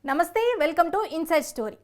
నమస్తే welcome to inside story.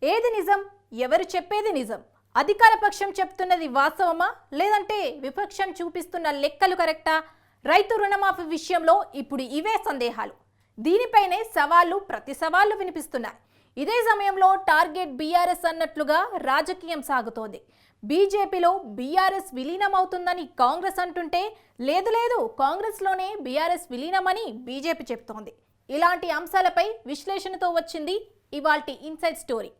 ఏది నిజం, ఎవరు చెప్పేది నిజం? అధికార పక్షం చెప్తున్నది వాస్తవమా లేదంటే విపక్షం చూపిస్తున్న లెక్కలు కరెక్టా? రైతు రుణమాఫీ విషయంలో ఇప్పుడు ఇవే సందేహాలు. దీనిపైనే సవాళ్లు ప్రతి సవాళ్లు వినిపిస్తున్నాయి. ఇదే సమయంలో టార్గెట్ బీఆర్ఎస్ అన్నట్లుగా రాజకీయం సాగుతోంది. బీజేపీలో బీఆర్ఎస్ విలీనమవుతుందని కాంగ్రెస్ అంటుంటే లేదు కాంగ్రెస్లోనే బీఆర్ఎస్ విలీనమని బీజేపీ చెప్తోంది. ఇలాంటి అంశాలపై విశ్లేషణతో వచ్చింది ఇవాల్టి ఇన్సైడ్ స్టోరీ.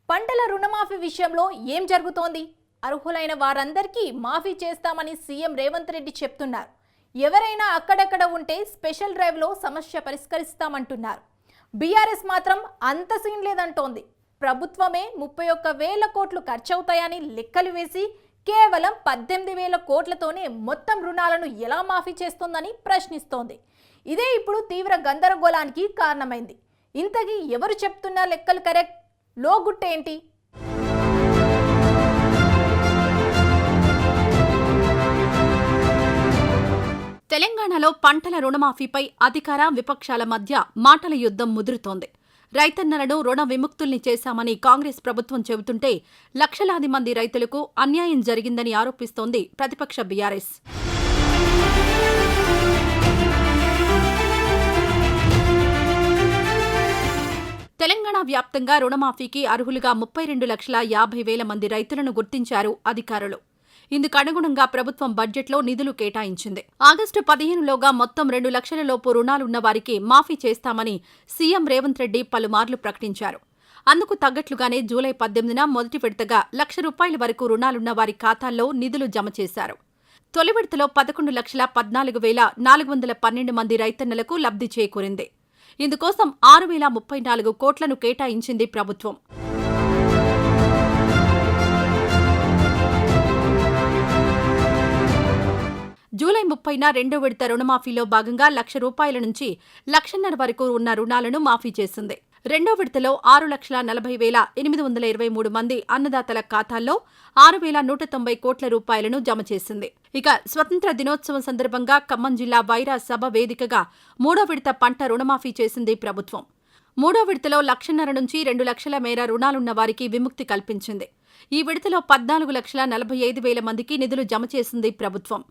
పంటల రుణమాఫీ విషయంలో ఏం జరుగుతోంది? అర్హులైన వారందరికీ మాఫీ చేస్తామని సీఎం రేవంత్ రెడ్డి చెప్తున్నారు. ఎవరైనా అక్కడక్కడ ఉంటే స్పెషల్ డ్రైవ్లో సమస్య పరిష్కరిస్తామంటున్నారు. బీఆర్ఎస్ మాత్రం అంత సీన్ లేదంటోంది. ప్రభుత్వమే 31,000 కోట్లు ఖర్చవుతాయని లెక్కలు వేసి కేవలం 18,000 కోట్లతోనే మొత్తం రుణాలను ఎలా మాఫీ చేస్తోందని ప్రశ్నిస్తోంది. ఇదే ఇప్పుడు తీవ్ర గందరగోళానికి కారణమైంది. ఇంతకీ ఎవరు చెప్తున్న లెక్కలు కరెక్ట్? లోగుట్టేంటి? తెలంగాణలో పంటల రుణమాఫీపై అధికార విపక్షాల మధ్య మాటల యుద్ధం ముదురుతోంది. రైతన్నలను రుణ విముక్తుల్ని చేశామని కాంగ్రెస్ ప్రభుత్వం చెబుతుంటే లక్షలాది మంది రైతులకు అన్యాయం జరిగిందని ఆరోపిస్తోంది ప్రతిపక్ష బీఆర్ఎస్. తెలంగాణ వ్యాప్తంగా రుణమాఫీకి అర్హులుగా 32,50,000 మంది రైతులను గుర్తించారు అధికారులు. ఇందుకు అనుగుణంగా ప్రభుత్వం బడ్జెట్లో నిధులు కేటాయించింది. ఆగస్టు 15లోగా మొత్తం 2 లక్షల లోపు రుణాలున్న వారికి మాఫీ చేస్తామని సీఎం రేవంత్ రెడ్డి పలుమార్లు ప్రకటించారు. అందుకు తగ్గట్లుగానే జూలై 18న మొదటి విడతగా ₹1,00,000 వరకు రుణాలున్న వారి ఖాతాల్లో నిధులు జమ చేశారు. తొలి విడతలో 11,14,412 మంది రైతన్నలకు లబ్ధి చేకూరింది. ఇందుకోసం 6,034 కోట్లను కేటాయించింది ప్రభుత్వం. జూలై 30న రెండో విడత రుణమాఫీలో భాగంగా ₹1,00,000 నుంచి ₹1,50,000 వరకు ఉన్న రుణాలను మాఫీ చేసింది. రెండో విడతలో 6,40,823 మంది అన్నదాతల ఖాతాల్లో 6,190 కోట్ల రూపాయలను జమ చేసింది. ఇక స్వతంత్ర దినోత్సవం సందర్భంగా ఖమ్మం జిల్లా వైరా సభ వేదికగా మూడో విడత పంట రుణమాఫీ చేసింది ప్రభుత్వం. మూడో విడతలో 1,50,000 నుంచి 2 లక్షల మేర రుణాలున్న వారికి విముక్తి కల్పించింది. ఈ విడతలో 14,45,000 మందికి నిధులు జమ చేసింది ప్రభుత్వం.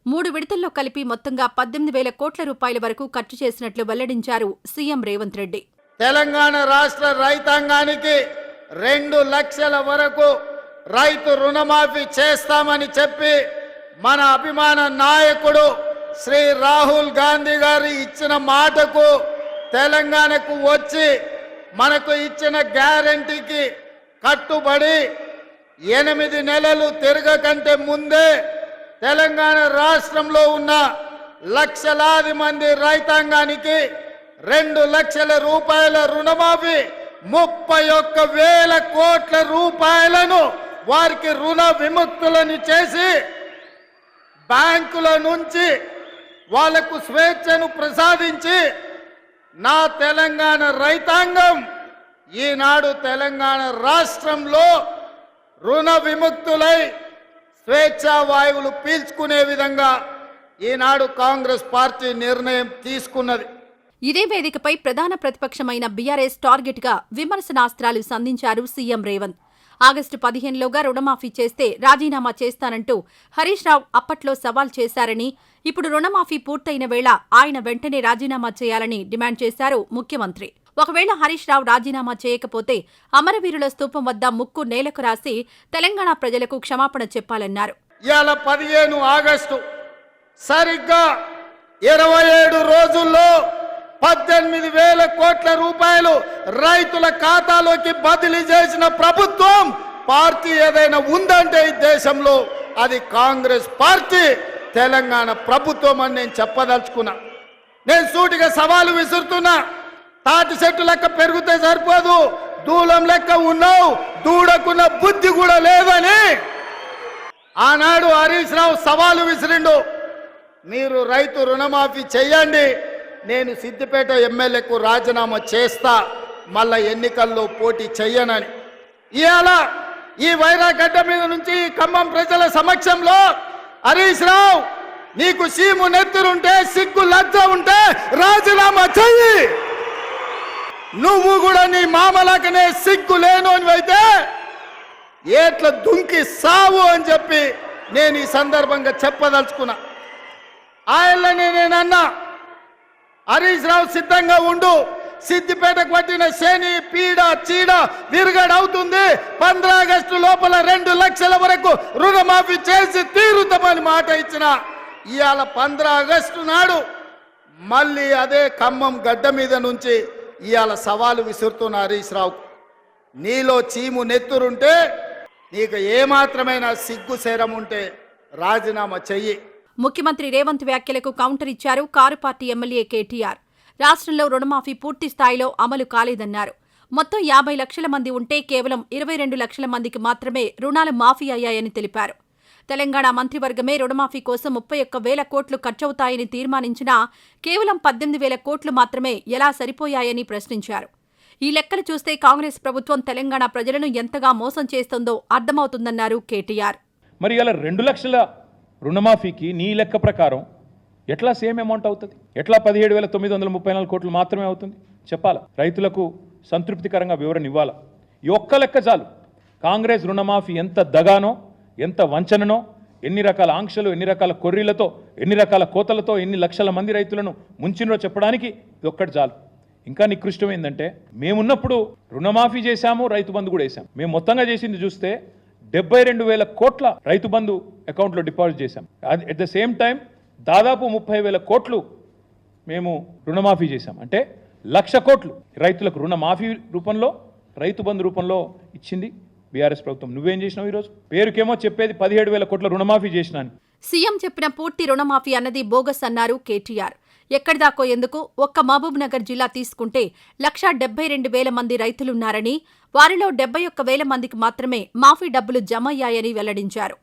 3 విడతల్లో కలిపి మొత్తంగా 18,000 కోట్ల రూపాయల వరకు ఖర్చు చేసినట్లు వెల్లడించారు సీఎం రేవంత్ రెడ్డి. తెలంగాణ రాష్ట్ర రైతాంగానికి 2 లక్షల వరకు రైతు రుణమాఫీ చేస్తామని చెప్పి మన అభిమాన నాయకుడు శ్రీ రాహుల్ గాంధీ గారు ఇచ్చిన మాటకు తెలంగాణకు వచ్చి మనకు ఇచ్చిన గ్యారంటీకి కట్టుబడి 8 నెలలు తిరగకంటే ముందే తెలంగాణ రాష్ట్రంలో ఉన్న లక్షలాది మంది రైతాంగానికి 2 లక్షల రూపాయల రుణమాఫీ 31,000 కోట్ల రూపాయలను వారికి రుణ విముక్తులను చేసి బ్యాంకుల నుంచి వాళ్లకు స్వేచ్ఛను ప్రసాదించి నా తెలంగాణ రైతాంగం ఈనాడు తెలంగాణ రాష్ట్రంలో రుణ విముక్తులై స్వేచ్ఛా వాయువులు పీల్చుకునే విధంగా ఈనాడు కాంగ్రెస్ పార్టీ నిర్ణయం తీసుకున్నది. ఇదే వేదికపై ప్రధాన ప్రతిపక్షమైన బీఆర్ఎస్ టార్గెట్గా విమర్శనాస్త్రాలు సంధించారు సీఎం రేవంత్. ఆగస్టు 15లోగా రుణమాఫీ చేస్తే రాజీనామా చేస్తానంటూ హరీష్ రావు అప్పట్లో సవాల్ చేశారని, ఇప్పుడు రుణమాఫీ పూర్తయిన వేళ ఆయన వెంటనే రాజీనామా చేయాలని డిమాండ్ చేశారు ముఖ్యమంత్రి. ఒకవేళ హరీష్ రావు రాజీనామా చేయకపోతే అమరవీరుల స్తూపం వద్ద ముక్కు నేలకు రాసి తెలంగాణ ప్రజలకు క్షమాపణ చెప్పాలన్నారు. ఇవాళ 15 ఆగస్టు సరిగ్గా 27 రోజుల్లో 18,000 కోట్ల రూపాయలు రైతుల ఖాతాలోకి బదిలీ చేసిన ప్రభుత్వం పార్టీ ఏదైనా ఉందంటే ఈ దేశంలో అది కాంగ్రెస్ పార్టీ, తెలంగాణ ప్రభుత్వం అని నేను చెప్పదలుచుకున్నా. నేను సూటిగా సవాలు విసురుతున్నా. తాటి చెట్టు లెక్క పెరిగితే సరిపోదు, దూలం లెక్క ఉన్నావు, దూడకున్న బుద్ధి కూడా లేదని ఆనాడు హరీష్ రావు సవాలు విసిరిండు. మీరు రైతు రుణమాఫీ చెయ్యండి, నేను సిద్దిపేట ఎమ్మెల్యేకు రాజీనామా చేస్తా, మళ్ళా ఎన్నికల్లో పోటీ చెయ్యనని. ఇవాళ ఈ వైరా గడ్డ మీద నుంచి ఖమ్మం ప్రజల సమక్షంలో హరీష్ రావు నీకు సీము నెత్తురుంటే సిగ్గు లజ్జ ఉంటే రాజీనామా చెయ్యి. నువ్వు కూడా నీ మామలాకనే సిగ్గు లేనోనివైతే ఏట్ల దుంకి సావు అని చెప్పి నేను ఈ సందర్భంగా చెప్పదలుచుకున్నా. ఆయననే నేనన్నా హరీష్ రావు సిద్ధంగా ఉండు, సిద్దిపేటకు పట్టిన శని పీడ చీడ విరుగడవుతుంది. 15 ఆగస్టు లోపల 2 లక్షల వరకు రుణమాఫీ చేసి తీరుతామని మాట ఇచ్చిన ఇవాళ 15 ఆగస్టు నాడు మళ్ళీ అదే ఖమ్మం గడ్డ మీద నుంచి ఇవాళ సవాలు విసురుతున్న హరీష్ రావు, నీలో చీము నెత్తురుంటే నీకు ఏమాత్రమైన సిగ్గు శరం ఉంటే రాజీనామా చెయ్యి. ముఖ్యమంత్రి రేవంత్ వ్యాఖ్యలకు కౌంటర్ ఇచ్చారు కారు పార్టీ ఎమ్మెల్యే కేటీఆర్. రాష్ట్రంలో రుణమాఫీ పూర్తి స్థాయిలో అమలు కాలేదన్నారు. మొత్తం 50 లక్షల మంది ఉంటే కేవలం 22 లక్షల మందికి మాత్రమే రుణాలు మాఫీ అయ్యాయని తెలిపారు. తెలంగాణ మంత్రివర్గమే రుణమాఫీ కోసం 31,000 కోట్లు ఖర్చవుతాయని తీర్మానించినా కేవలం 18,000 కోట్లు మాత్రమే ఎలా సరిపోయాయని ప్రశ్నించారు. ఈ లెక్కలు చూస్తే కాంగ్రెస్ ప్రభుత్వం తెలంగాణ ప్రజలను ఎంతగా మోసం చేస్తోందో అర్థమవుతుందన్నారు కేటీఆర్. మరి ఇలా 2 లక్షల రుణమాఫీకి నీ లెక్క ప్రకారం ఎట్లా సేమ్ అమౌంట్ అవుతుంది? ఎట్లా 17,934 కోట్లు మాత్రమే అవుతుంది చెప్పాలా? రైతులకు సంతృప్తికరంగా వివరణ ఇవ్వాలా? ఈ ఒక్క లెక్క చాలు కాంగ్రెస్ రుణమాఫీ ఎంత దగానో, ఎంత వంచననో, ఎన్ని రకాల ఆంక్షలు, ఎన్ని రకాల కొర్రీలతో, ఎన్ని రకాల కోతలతో ఎన్ని లక్షల మంది రైతులను ముంచినో చెప్పడానికి ఇది ఒక్కటి చాలు. ఇంకా నికృష్టం ఏంటంటే మేమున్నప్పుడు రుణమాఫీ చేశాము, రైతు బంధు కూడా వేసాం. మేము మొత్తంగా చేసింది చూస్తే 72,000 కోట్ల రైతు బంధు అకౌంట్లో డిపాజిట్ చేశాం. అట్ ద సేమ్ టైం దాదాపు 30,000 కోట్లు మేము రుణమాఫీ చేశాం. అంటే 1,00,000 కోట్లు రైతులకు రుణమాఫీ రూపంలో, రైతు బంధు రూపంలో ఇచ్చింది బీఆర్ఎస్ ప్రభుత్వం. నువ్వేం చేసినావు? ఈరోజు పేరుకేమో చెప్పేది 17,000 కోట్ల రుణమాఫీ చేసినా. సీఎం చెప్పిన పూర్తి రుణమాఫీ అన్నది బోగస్ అన్నారు కేటీఆర్. ఎక్కడిదాకో ఎందుకు, ఒక్క మహబూబ్ నగర్ జిల్లా తీసుకుంటే 1,72,000 మంది రైతులున్నారని, వారిలో 71,000 మందికి మాత్రమే మాఫీ డబ్బులు జమ అయ్యాయని వెల్లడించారు.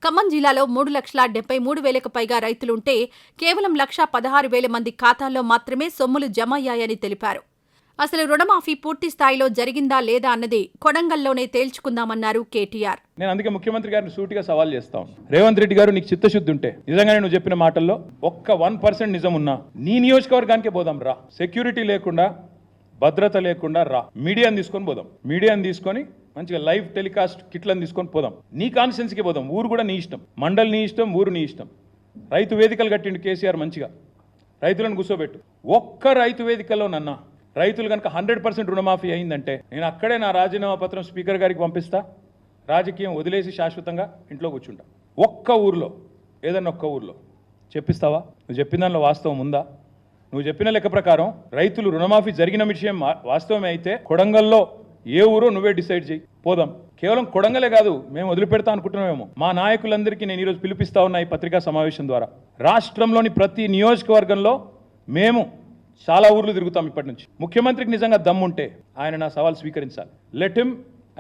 ఖమ్మం జిల్లాలో 3,73,000కు పైగా రైతులుంటే కేవలం 1,16,000 మంది ఖాతాల్లో మాత్రమే సొమ్ములు జమ అయ్యాయని తెలిపారు. అసలు రుణమాఫీ పూర్తి స్థాయిలో జరిగిందా లేదా అన్నది కొడంగల్లోనే తేల్చుకుందామన్నారు కేటీఆర్. నేను అందుకే ముఖ్యమంత్రి గారిని సూటిగా సవాల్ చేస్తా ఉన్నాను. రేవంత్ రెడ్డి గారు, నీకు చిత్తశుద్ధి ఉంటే నిజంగానే నువ్వు చెప్పిన మాటల్లో ఒక్క 1% నిజం ఉన్నా నీ నియోజకవర్గానికే పోదాం రా. సెక్యూరిటీ లేకుండా, భద్రత లేకుండా రా. మీడియాని తీసుకొని పోదాం. మీడియాని తీసుకొని మంచిగా లైవ్ టెలికాస్ట్ కిట్లను తీసుకొని పోదాం. నీ కాన్స్టిట్యున్సీకి పోదాం. ఊరు కూడా నీ ఇష్టం, మండలి నీ ఇష్టం, ఊరు నీ ఇష్టం. రైతు వేదికలు కట్టిండు కేసీఆర్, మంచిగా రైతులను కూర్చోబెట్టు. ఒక్క రైతు వేదికలో నన్నా రైతులు కనుక 100% రుణమాఫీ అయిందంటే నేను అక్కడే నా రాజీనామా పత్రం స్పీకర్ గారికి పంపిస్తా. రాజకీయం వదిలేసి శాశ్వతంగా ఇంట్లో కూర్చుంటా. ఒక్క ఊర్లో, ఏదన్నా ఒక్క ఊర్లో చెప్పిస్తావా? నువ్వు చెప్పిన దానిలో వాస్తవం ఉందా? నువ్వు చెప్పిన లెక్క ప్రకారం రైతులు రుణమాఫీ జరిగిన విషయం వాస్తవమే అయితే కొడంగల్లో ఏ ఊరో నువ్వే డిసైడ్ చేయి, పోదాం. కేవలం కొడంగలే కాదు, మేము వదిలిపెడతా అనుకుంటున్నామేమో. మా నాయకులందరికీ నేను ఈరోజు పిలిపిస్తా ఉన్నా ఈ పత్రికా సమావేశం ద్వారా. రాష్ట్రంలోని ప్రతి నియోజకవర్గంలో మేము చాలా ఊర్లు తిరుగుతాం ఇప్పటి నుంచి. ముఖ్యమంత్రికి నిజంగా దమ్ముంటే ఆయన నా సవాల్ స్వీకరించాలి. Let him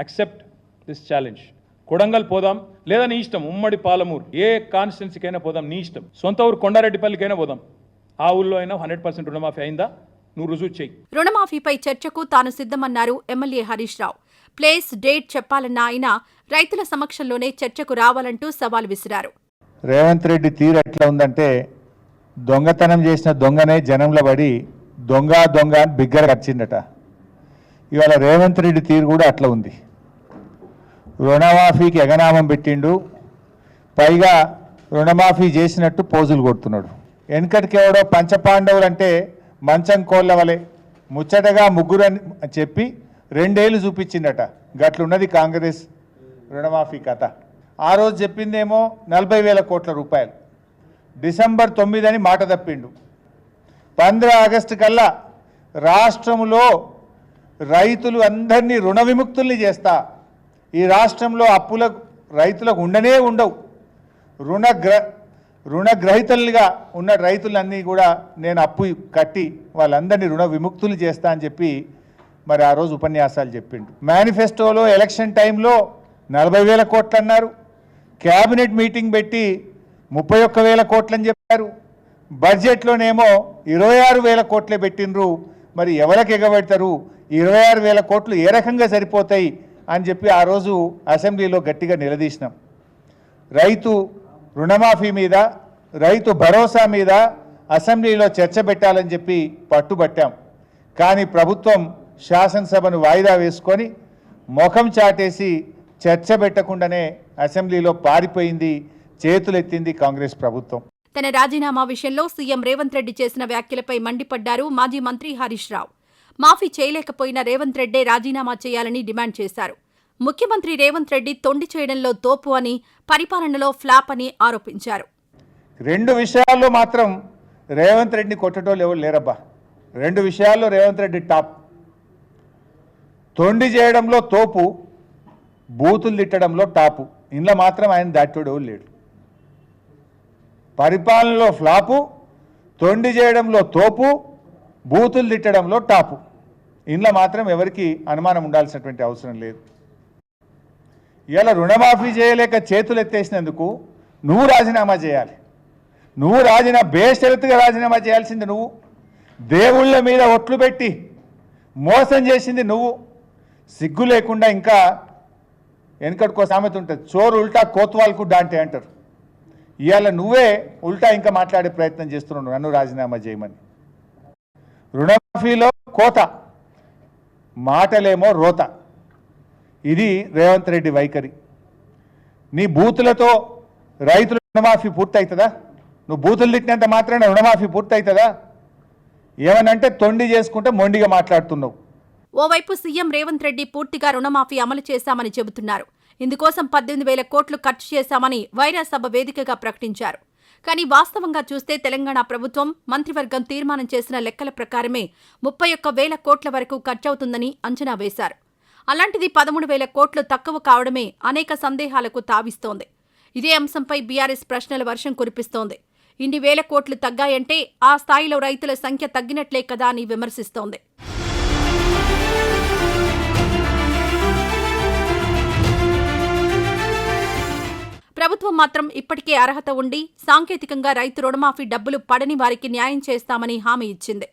accept this challenge. Kodangal పోదాం, లేదా నీ ఇష్టం ఉమ్మడి పాలమూరు ఏ కాన్స్టిట్యున్సీకైనా పోదాం, నీ ఇష్టం. సొంత ఊరు కొండారెడ్డిపల్లికైనా పోదాం. ఆ ఊళ్ళో అయినా 100% రుణమాఫీ అయిందా నువ్వు రుజువు చేయి. రుణమాఫీపై చర్చకు తాను సిద్ధమన్నారు MLA Harish Rao. Place, date చెప్పాలన్న ఆయన రైతుల సమక్షంలోనే చర్చకు రావాలంటూ సవాల్ విసిరారు. రేవంత్ రెడ్డి తీరు ఎట్లా ఉందంటే దొంగతనం చేసిన దొంగనే జనంలో పడి దొంగ దొంగ అని బిగ్గర వచ్చిందట. ఇవాళ రేవంత్ రెడ్డి తీరు కూడా అట్లా ఉంది. రుణమాఫీకి ఎగనామం పెట్టిండు, పైగా రుణమాఫీ చేసినట్టు పోజులు కొడుతున్నాడు. వెనకటికి ఎవడో పంచపాండవులు అంటే మంచం కోళ్ళ వలె ముచ్చటగా ముగ్గురు అని చెప్పి 2 ఏళ్ళు చూపించిందట. గట్లున్నది కాంగ్రెస్ రుణమాఫీ కథ. ఆ రోజు చెప్పిందేమో 40,000 కోట్ల రూపాయలు, డిసెంబర్ 9 అని మాట తప్పిండు. 15 ఆగస్టు కల్లా రాష్ట్రంలో రైతులు అందరినీ రుణ విముక్తుల్ని చేస్తా, ఈ రాష్ట్రంలో అప్పులకు రైతులకు ఉండనే ఉండవు, రుణగ్రహీతలుగా ఉన్న రైతులన్నీ కూడా నేను అప్పు కట్టి వాళ్ళందరినీ రుణ విముక్తులు చేస్తా అని చెప్పి మరి ఆ రోజు ఉపన్యాసాలు చెప్పిండు. మేనిఫెస్టోలో ఎలక్షన్ టైంలో 40,000 కోట్లు అన్నారు. క్యాబినెట్ మీటింగ్ పెట్టి 31,000 కోట్లని చెప్పారు. బడ్జెట్లోనేమో 26,000 కోట్లే పెట్టినరు. మరి ఎవరికి ఎగబెడతారు? 26,000 కోట్లు ఏ రకంగా సరిపోతాయి అని చెప్పి ఆ రోజు అసెంబ్లీలో గట్టిగా నిలదీసినాం. రైతు రుణమాఫీ మీద, రైతు భరోసా మీద అసెంబ్లీలో చర్చ పెట్టాలని చెప్పి పట్టుబట్టాం. కానీ ప్రభుత్వం శాసనసభను వాయిదా వేసుకొని ముఖం చాటేసి చర్చ పెట్టకుండానే అసెంబ్లీలో పారిపోయింది, చేతులెత్తింది కాంగ్రెస్ ప్రభుత్వం. తన రాజీనామా విషయంలో సీఎం రేవంత్ రెడ్డి చేసిన వ్యాఖ్యలపై మండిపడ్డారు మాజీ మంత్రి హరీష్ రావు. మాఫీ చేయలేకపోయిన రేవంత్ రెడ్డే రాజీనామా చేయాలని డిమాండ్ చేశారు. ముఖ్యమంత్రి రేవంత్ రెడ్డి తొండి చేయడంలో తోపు అని, పరిపాలనలో ఫ్లాప్ అని ఆరోపించారు. 2 విషయాల్లో మాత్రం రేవంత్ రెడ్డిని కొట్టేటోళ్ళు ఎవరు లేరబ్బా. 2 విషయాల్లో రేవంత్ రెడ్డి టాప్. తొండి చేయడంలో తోపు, బూతులు తిట్టడంలో టాపు. ఇంట్లో మాత్రం ఆయన దాటోడు ఎవరు లేడు. పరిపాలనలో ఫ్లాపు, తొండి చేయడంలో తోపు, బూతులు తిట్టడంలో టాపు. ఇంట్లో మాత్రం ఎవరికి అనుమానం ఉండాల్సినటువంటి అవసరం లేదు. ఇలా రుణమాఫీ చేయలేక చేతులు ఎత్తేసినందుకు నువ్వు రాజీనామా చేయాలి. నువ్వు బేషరతుగా రాజీనామా చేయాల్సింది నువ్వు. దేవుళ్ళ మీద ఒట్లు పెట్టి మోసం చేసింది నువ్వు. సిగ్గు లేకుండా ఇంకా వెనకటికో సామెత ఉంటుంది, చోరు ఉల్టా కోత్వాల్కు డాంటే అంటారు. ఇవాళ నువ్వే ఉల్టా ఇంకా మాట్లాడే ప్రయత్నం చేస్తున్నావు నన్ను రాజీనామా చేయమని. రుణమాఫీలో కోత, మాటలేమో రోత. ఇది రేవంత్ రెడ్డి వైఖరి. నీ బూతులతో రైతుల రుణమాఫీ పూర్తవుతుందా? నువ్వు బూతులు తిట్టినంత మాత్రాన రుణమాఫీ పూర్తవుతుందా? ఏమనంటే తొండి చేసుకుంటే మొండిగా మాట్లాడుతున్నావు. ఓవైపు సీఎం రేవంత్ రెడ్డి పూర్తిగా రుణమాఫీ అమలు చేశామని చెబుతున్నారు. ఇందుకోసం 18,000 కోట్లు ఖర్చు చేశామని వైరాసభ వేదికగా ప్రకటించారు. కానీ వాస్తవంగా చూస్తే తెలంగాణ ప్రభుత్వం మంత్రివర్గం తీర్మానం చేసిన లెక్కల ప్రకారమే 31,000 కోట్ల వరకు ఖర్చవుతుందని అంచనా వేశారు. అలాంటిది 13,000 కోట్లు తక్కువ కావడమే అనేక సందేహాలకు తావిస్తోంది. ఇదే అంశంపై బీఆర్ఎస్ ప్రశ్నల వర్షం కురిపిస్తోంది. ఇన్ని వేల కోట్లు తగ్గాయంటే ఆ స్థాయిలో రైతుల సంఖ్య తగ్గినట్లే కదా అని విమర్శిస్తోంది. ప్రభుత్వం మాత్రం ఇప్పటికే అర్హత ఉండి సాంకేతికంగా రైతు రుణమాఫీ డబ్బులు పడని వారికి న్యాయం చేస్తామని హామీ ఇచ్చింది.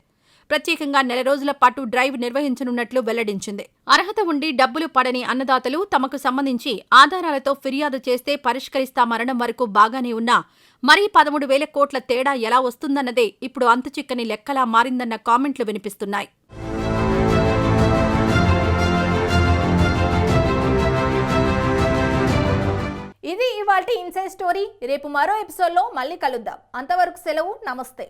ప్రత్యేకంగా 4 రోజుల పాటు డ్రైవ్ నిర్వహించనున్నట్లు వెల్లడించింది. అర్హత ఉండి డబ్బులు పడని అన్నదాతలు తమకు సంబంధించి ఆధారాలతో ఫిర్యాదు చేస్తే పరిష్కరిస్తామనడం వరకు బాగానే ఉన్నా మరీ 13,000 కోట్ల తేడా ఎలా వస్తుందన్నదే ఇప్పుడు అంతుచిక్కని లెక్కలా మారిందన్న కామెంట్లు వినిపిస్తున్నాయి. ఇది ఇవాల్టి ఇన్సైడ్ స్టోరీ. రేపు మరో ఎపిసోడ్లో మళ్ళీ కలుద్దాం. అంతవరకు సెలవు, నమస్తే.